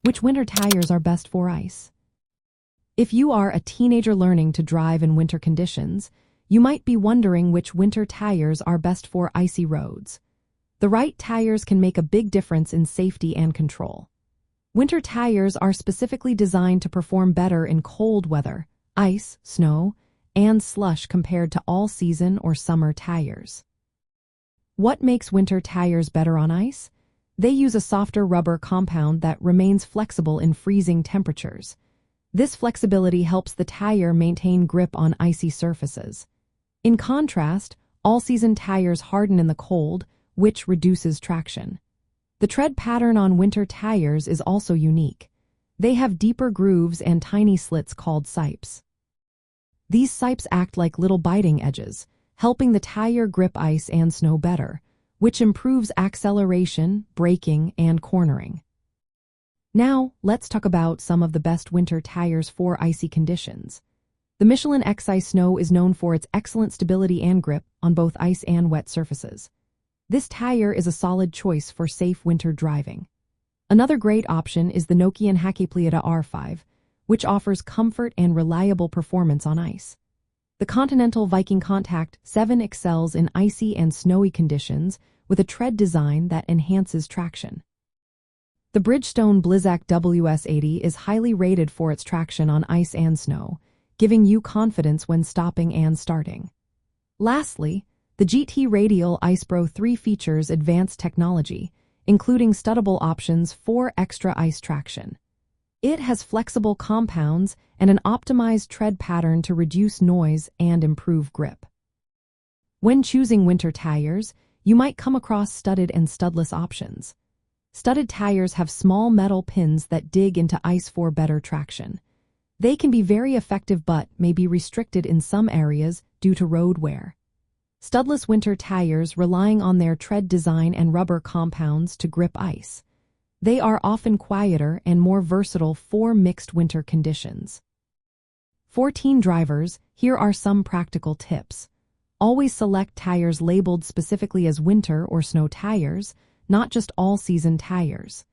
Which winter tires are best for ice? If you are a teenager learning to drive in winter conditions, you might be wondering which winter tires are best for icy roads. The right tires can make a big difference in safety and control. Winter tires are specifically designed to perform better in cold weather, ice, snow, and slush compared to all-season or summer tires. What makes winter tires better on ice? They use a softer rubber compound that remains flexible in freezing temperatures. This flexibility helps the tire maintain grip on icy surfaces. In contrast, all-season tires harden in the cold, which reduces traction. The tread pattern on winter tires is also unique. They have deeper grooves and tiny slits called sipes. These sipes act like little biting edges, helping the tire grip ice and snow better, which improves acceleration, braking, and cornering. Now, let's talk about some of the best winter tires for icy conditions. The Michelin X-Ice Snow is known for its excellent stability and grip on both ice and wet surfaces. This tire is a solid choice for safe winter driving. Another great option is the Nokian Hakkapeliitta R5, which offers comfort and reliable performance on ice. The Continental Viking Contact 7 excels in icy and snowy conditions with a tread design that enhances traction. The Bridgestone Blizzak WS80 is highly rated for its traction on ice and snow, giving you confidence when stopping and starting. Lastly, the GT Radial IcePro 3 features advanced technology, including studdable options for extra ice traction. It has flexible compounds and an optimized tread pattern to reduce noise and improve grip. When choosing winter tires, you might come across studded and studless options. Studded tires have small metal pins that dig into ice for better traction. They can be very effective but may be restricted in some areas due to road wear. Studless winter tires relying on their tread design and rubber compounds to grip ice. They are often quieter and more versatile for mixed winter conditions. For teen drivers, here are some practical tips. Always select tires labeled specifically as winter or snow tires, not just all-season tires.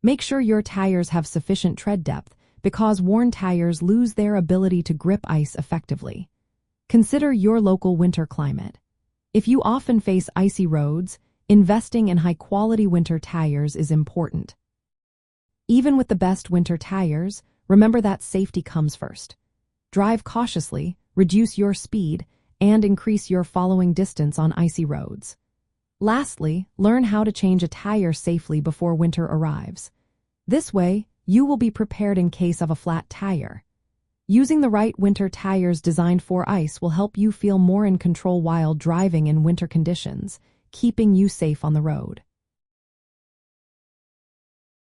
Make sure your tires have sufficient tread depth because worn tires lose their ability to grip ice effectively. Consider your local winter climate. If you often face icy roads, investing in high-quality winter tires is important. Even with the best winter tires, remember that safety comes first. Drive cautiously, reduce your speed, and increase your following distance on icy roads. Lastly, learn how to change a tire safely before winter arrives. This way, you will be prepared in case of a flat tire. Using the right winter tires designed for ice will help you feel more in control while driving in winter conditions, keeping you safe on the road.